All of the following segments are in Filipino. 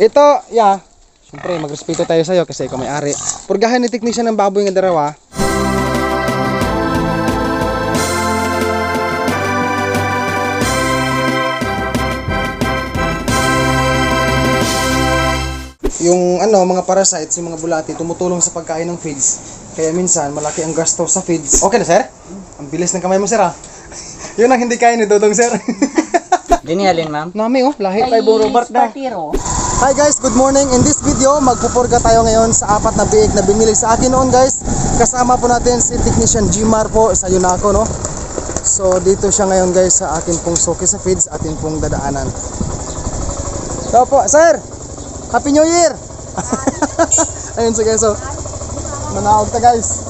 Ito, siyempre, magrespeto tayo sa'yo kasi ikaw may-ari. Purgahan ni technician ng baboy nga darawa. Yung mga parasites, yung mga bulati, tumutulong sa pagkain ng feeds. Kaya minsan, malaki ang gasto sa feeds. Okay na, sir? Ang bilis ng kamay mo, sir, ha? Yun ang hindi kaya ni Dodong, sir. Dinihalin, ma'am? Nami, lahi tayo buro Robert na. Hi guys, good morning. In this video, magpupurga tayo ngayon sa 4 na biig na binili sa akin noon, guys. Kasama po natin si Technician Jimar po sa Yunako, no? So, dito siya ngayon, guys, sa akin pong suki sa feeds, atin pong dadaanan. So po, sir! Happy New Year! Ayun so guys, so manawag ta guys.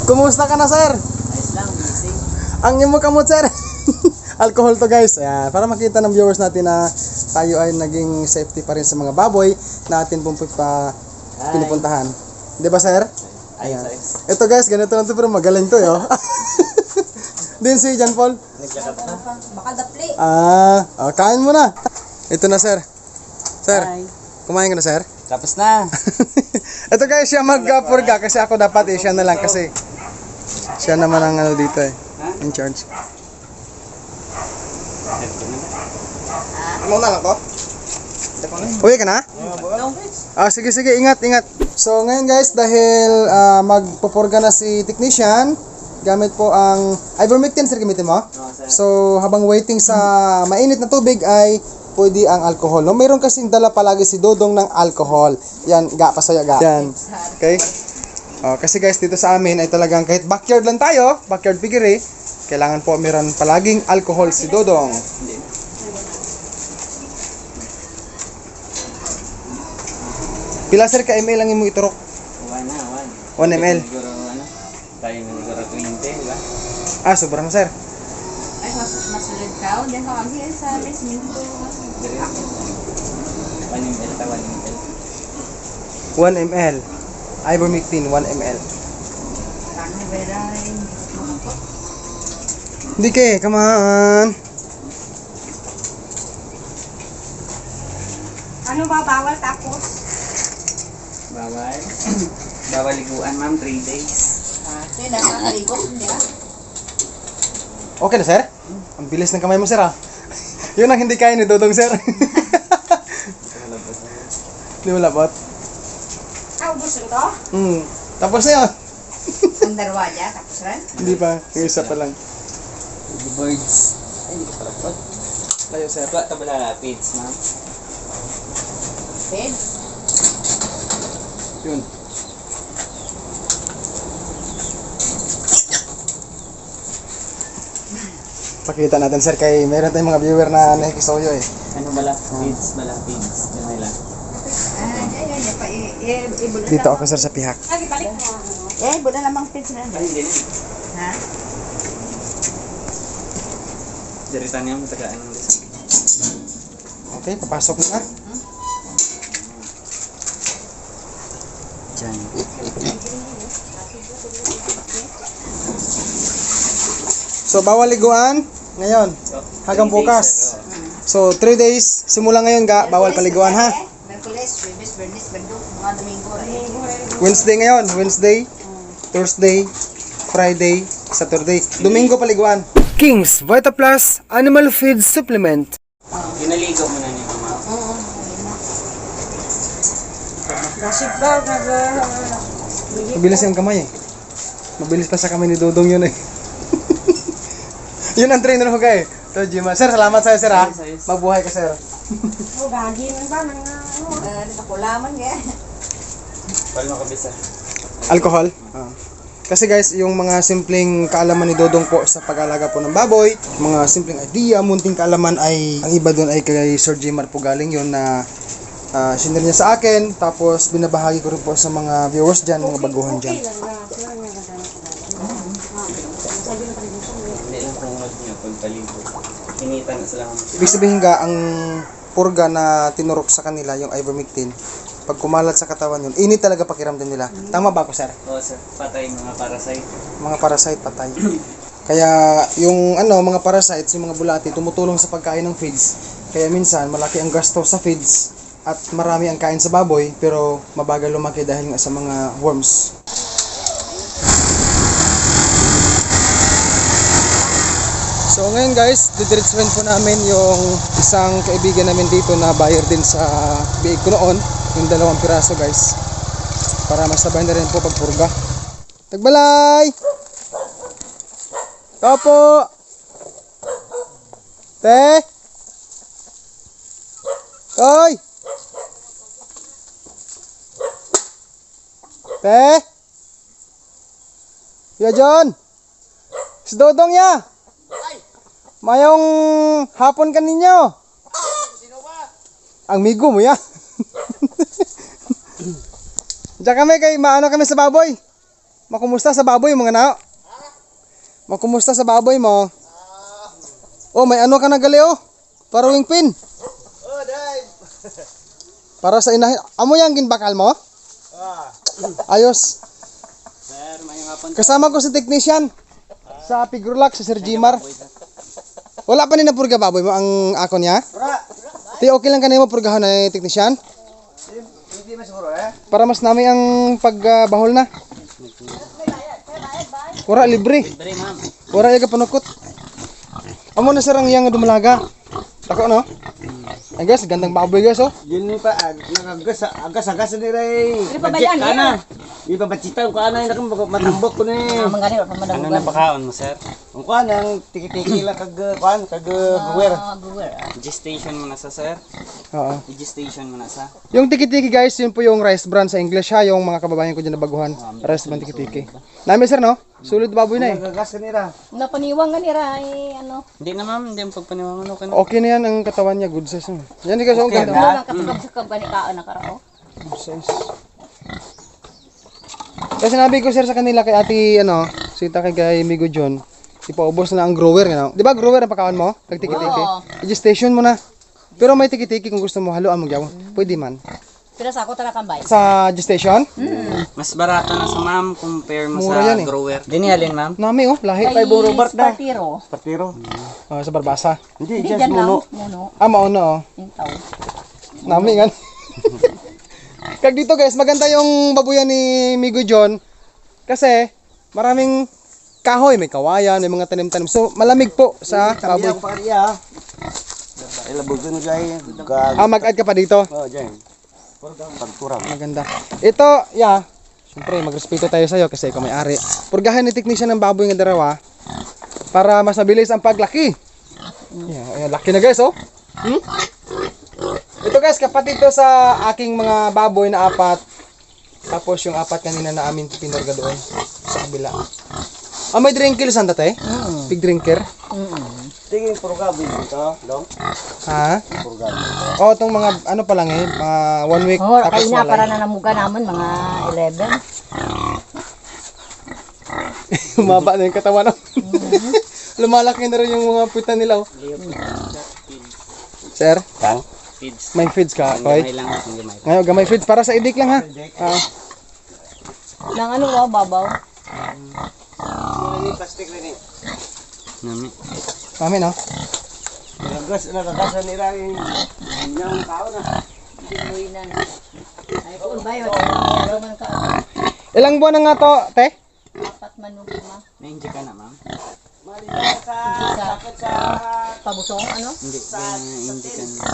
Kumusta ka na, sir? Ayos lang, busy. Ang imo kamot, sir. Alcohol to, guys. Ayan, para makita ng viewers natin na tayo ay naging safety pa rin sa mga baboy na atin pong pinupuntahan. Di ba, sir? Ayan. Ito guys, ganito lang to pero magaling to, yo. Din si John Paul. Baka dapli. Kain mo na. Ito na, sir. Sir, Hi. kumain ka na, sir? Tapos na. Ito guys, siya magpurga kasi ako dapat siya na lang kasi siya naman ang dito in charge. Muna lang ko? Uwi ka na? Sige, ingat. So ngayon guys, dahil magpupurga na si technician, gamit po ang ivermectin, sir, gamitin mo? So habang waiting sa mainit na tubig ay pwede ang alcohol. No, mayroon kasing dala palagi si Dodong ng alcohol. Yan, pasaya. Yan. Okay? Kasi guys, dito sa amin ay talagang kahit backyard lang tayo, backyard piggery, kailangan po mayroon palaging alcohol si Dodong. Pila, sir, ka ml lang mo iturok? 1 ml. Siguro, tayo na siguro 20, di ba? Sobrang, sir. Ay, masulod ka. Diyan ka kami sa lesminto. 1 ml ta, 1 ml. 1 ml. Ivermectin, 1 ml. Tangi beray. Hindi come on. Ano ba bawal tapos? Bawal. Bawal liguan, ma'am, 3 days. Sila nakaligo niya. Okay na, sir? Ang bilis ng kamay mo, sir, ha? Yun ang hindi kaya ni Dodong, sir. Di mo labot? Ubus ito? Tapos na yun. Ang darwaja, tapos rin? Hindi pa. Yung isa pa lang. The birds. Ay, hindi ka palapot. Layo, sir. Ito ba na feeds, ma'am? Bed? Yun. Pakita natin, sir, kay meron tayong mga viewer na nakikisoyo eh. Ano bala? Feeds, bala feeds. Yan nila. Dito ako, sir, sa pihak. Buda namang pins na. Ay, hindi. Ha? Diritan niya, matagaan ng design. Okay, papasok na. Diyan. So, bawal liguan ngayon hanggang bukas. So, 3 days. Simula ngayon, bawal paliguan, ha? Merkules, Webes, Bernis, Bendo, mga Domingo. Wednesday ngayon. Wednesday, Thursday, Friday, Saturday. Domingo paliguan. King's Vita Plus Animal Feed Supplement. Pinaligo mo na niyo, ma'am. Oo. Mabilis yung kamay eh. Mabilis pa sa kamay ni Dodong yun eh. Yun ang trainer ko kay. To Jima. Sir, salamat sa'yo, sir, ha? Mabuhay ka, sir. Gagi man ba? Nakulaman kaya. Paano makabisa? Alcohol. Kasi guys, yung mga simpleng kaalaman ni Dodong po sa pag-alaga po ng baboy, mga simpleng idea, munting kaalaman ay, ang iba doon ay kay Sir Jimar po galing yun na sinir niya sa akin, tapos binabahagi ko rin po sa mga viewers dyan, mga baguhan dyan. Hindi lang pungod niya pagpaligo. Initan na sila. Ibig sabihin nga, ang purga na tinurok sa kanila, yung ivermectin, pag kumalat sa katawan yun, init talaga pakiramdam nila. Tama ba ako, sir? Oo, sir. Patay mga parasite. Mga parasite, patay. Kaya yung mga parasites, yung mga bulati, tumutulong sa pagkain ng feeds. Kaya minsan malaki ang gasto sa feeds at marami ang kain sa baboy pero mabagal lumaki dahil nga sa mga worms. So ngayon guys, didiretsuhin po namin yung isang kaibigan namin dito na buyer din sa biig ko noon, yung 2 piraso guys. Para mas sabay na rin po pagpurga. Tagbalay! Topo! Te! Toy! Te! Kuya John! Si Dodong ya! Mayong hapon ka ninyo. Sino ba? Ang migo mo ya. Diyan kami kay maano kami sa baboy. Makumusta sa baboy mga nao? Makumusta sa baboy mo? Oh, may ano ka na gali oh. Para wing pin. Oh, Dave. Para sa inahin. Amo yang ginbakal mo? Ayos. Sir, may hapon. Kasama ko si technician sa Pigrulac si Sir Jimar. Wala pa ni na purga baboy mo ang ako niya? Ti okay lang kanimo purgahan na technician? Hindi masuro eh. Para mas nami ang pagbahol na. Wala libre. Libre, ma'am. Wala yung panukot. Amo na sarang yang dumalaga. Tako no? Ay guys, gandang baboy guys oh. Yun pa agas ni Ray. pabayaan Budget ka na. Di pa bachitan ko ana ina matambok ko ni. Mangani pa Ano madagugan. na pakaon mo, sir? Ang kuan ang tiki-tiki la kag kuan kag guwer. Guwer. Gestation mo na sa, sir. Oo. I-gestation mo na sa. Yung tiki-tiki guys, yun po yung rice bran sa English ha, yung mga kababayan ko dyan na baguhan. Rice bran tiki-tiki. Nami sir no? Sulit baboy na eh. Agas ni Ra. Napaniwang nga nira ay ano. Hindi na, ma'am. Hindi mo pagpaniwangan. Okay na. Okay na yan ang katawan niya, good size. Yan guys, ang Okay ganda. na. Ano lang kasukab-sukab gani kaon na karao. Good size. Kasi sinabi ko sir sa kanila kay ati ano, sita kay Migo John, ipaubos na ang grower nga. Di ba grower ang pakawan mo? Kag tiki-tiki. Oo. I-gestation mo na. Pero may tiki-tiki kung gusto mo haluan mo gyawon. Pwede man. Pero sa ako tara kambay. Sa gestation, Mas barato na sa, ma'am, compare mo Mura sa yan eh. grower. Dinihalin, ma'am. nami oh, lahi. Kay Robert na. Partiro. Partiro. Sa Barbasa. Hindi Hindi just dyan lang. muno. Muno. Mauna oh. Intaw. Nami nga. Kag dito guys, maganda yung babuyan ni Migo John kasi maraming kahoy, may kawayan, may mga tanim-tanim. So malamig po sa baboy. Tabi ako pa kaniya. Ay labog na gay. Gag. Mag-add ka pa dito. Oh, diyan. Pagturang. Maganda. Ito, yeah. Siyempre, magrespeto tayo sa'yo kasi ikaw may-ari. Purgahan ni technician ng baboy nga darawa para mas mabilis ang paglaki. Yeah, laki na guys, oh. Ito guys, kapatid to sa aking mga baboy na 4. Tapos yung 4 kanina na amin pinurga doon sa kabila. May drinker saan dati? Big drinker? Tingin purgabi dito, dong. Ha? Purgabi. Oh, itong mga ano pa lang eh, mga 1 week Oh, tapos kay na para wala. na namuga naman mga 11. Humaba na yung katawan. Lumalaki na rin yung mga puta nila. Oh. Sir, Kang. Feeds. may feeds ka, Ang Koy? gamay lang. Ang gamay. Ngayon, gamay feeds para sa idik lang ha. Nang ano wow, babaw. Ini plastic ni. Nami. Mami no? Nagagas ni Ra yung nyang tao na. Dinuinan. Ay ko ba yun? Ano man ka? Ilang buwan na nga to, te? 4 man ma. May ka na, ma'am. Sa pabusong ano? Hindi. Hindi ka na.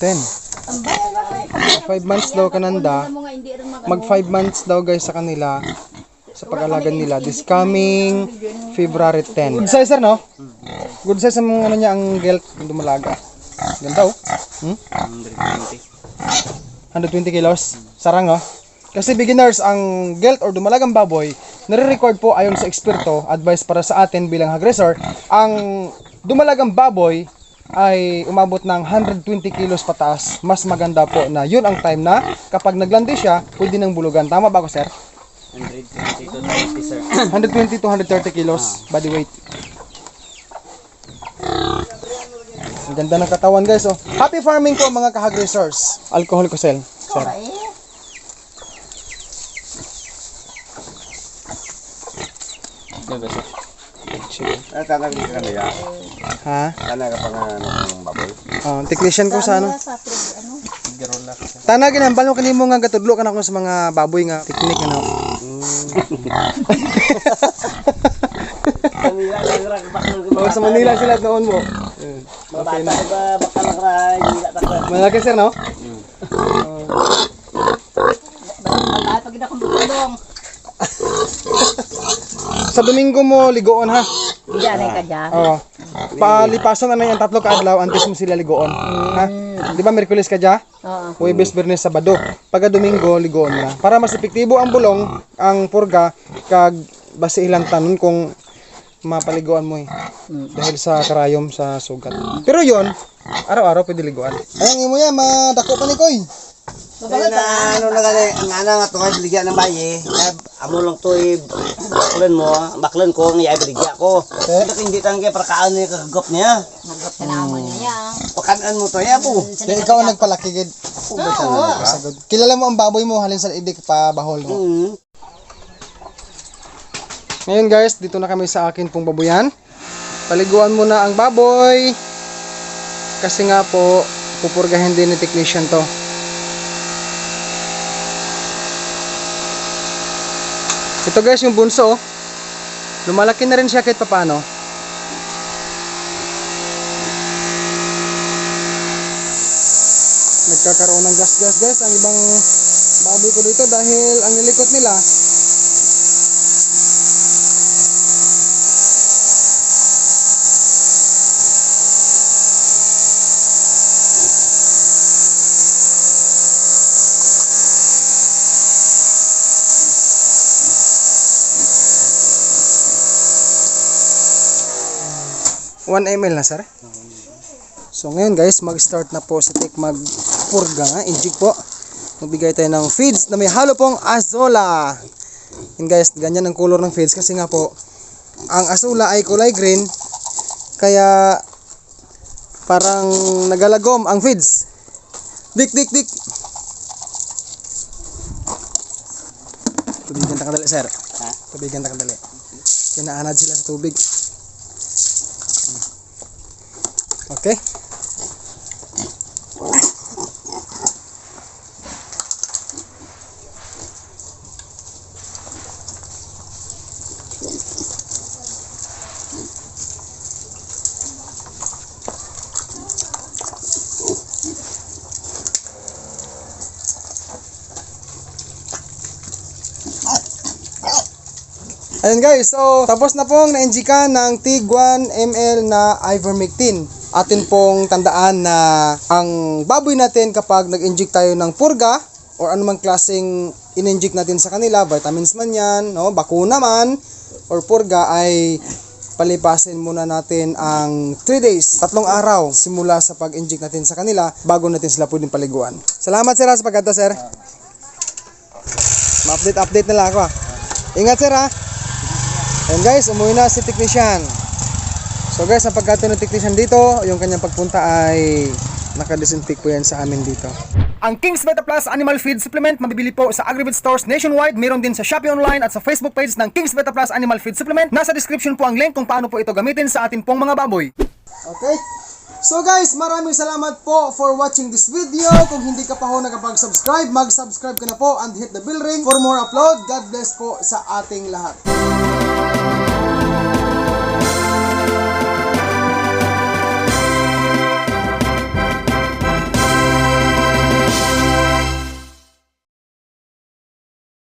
10. Ang bayan ba kay? 5 months daw kananda. Mo nga hindi rin Mag 5 months daw guys sa kanila. Sa pag-alagan nila. This coming February 10. Good size sir no? Good size ang ano niya, ang gelt, yung dumalaga. Ganda oh. 120. 120 kilos. Sarang no? Kasi beginners, ang gelt or dumalagang baboy, nare-record po ayon sa eksperto, advice para sa atin bilang aggressor, ang dumalagang baboy ay umabot ng 120 kilos pataas. Mas maganda po na yun ang time na kapag naglandi siya, pwede nang bulugan. Tama ba ako sir? 120 to 30, sir. 120 to 130 kilos body weight. Ang ganda ng katawan guys oh. Happy farming po mga kahagresors. Alcohol ko sir. Diba, sir? Sige. Tanag ka na ya. Ha? Tanag ka pa nga ng baboy. Technician ko sa ano. Sa Tanag ginambal mo kanimo nga gatudlo ka na ko sa mga baboy nga teknik ano. Sa Manila sila noon mo. Mabata ba bakal ra gila ta. Malaki sir no? Pag kita kong butulong. Sa Domingo mo ligoon ha. Diyan ka dyan. Oo. Palipason na yung 3 ka adlaw antes mo sila ligoon. Ha? Di ba Miyerkules ka dya? Oo. Huwebes, Biyernes, Sabado. Pagka Domingo, ligoon na. Para mas epektibo ang bulong, ang purga, kag base ilang tanon kung mapaliguan mo eh. Dahil sa karayom sa sugat. Pero yon araw-araw pwede liguan. Ayun, mo yan, madako pa ni Koy. Ano na gani ngana nga to biligya ng baye. Amo lang to baklan mo, baklan ko ng iya biligya ko. Okay. Ito hindi tangke para kaan ni kagop niya. Magkap ka naman niya. Pakanan mo to ya po. Kaya ikaw ang nagpalaki, gid. Sagod. Kilala mo ang baboy mo, halin sa idik pa bahol mo. Ngayon guys, dito na kami sa akin pong baboyan. Paliguan mo na ang baboy. Kasi nga po, pupurgahin din ni technician to. Ito guys, yung bunso. Lumalaki na rin siya kahit papano. Nagkakaroon ng gas-gas guys ang ibang baboy ko dito dahil ang nilikot nila one ml na sir. So ngayon guys, mag-start na po si Tik magpurga nga, inject po. Magbigay tayo ng feeds na may halo pong azola. Yun guys, ganyan ang color ng feeds kasi nga po ang azola ay kulay green kaya parang nagalagom ang feeds. Dik. Tubigan ta kadali sir. Ha? Tubigan ta kadali. Kinaanad sila sa tubig. Okay. Ayun guys, so tapos na pong na-injikan ng TIG 1 ml na ivermectin. Atin pong tandaan na ang baboy natin kapag nag-inject tayo ng purga or anumang klaseng in-inject natin sa kanila, vitamins man yan, no, bakuna man, or purga ay palipasin muna natin ang 3 days, 3 araw simula sa pag-inject natin sa kanila bago natin sila pwedeng paliguan. Salamat sir sa pagkata sir. Ma-update na lang ako. Ingat sir ha. And guys, umuwi na si technician. So guys, ang pagkato ng technician dito, yung kanyang pagpunta ay naka-disinfect po yan sa amin dito. Ang King's Beta Plus Animal Feed Supplement mabibili po sa Agribit Stores nationwide. Meron din sa Shopee Online at sa Facebook page ng King's Beta Plus Animal Feed Supplement. Nasa description po ang link kung paano po ito gamitin sa atin pong mga baboy. Okay? So guys, maraming salamat po for watching this video. Kung hindi ka pa ho nakapag-subscribe, mag-subscribe ka na po and hit the bell ring for more upload. God bless po sa ating lahat.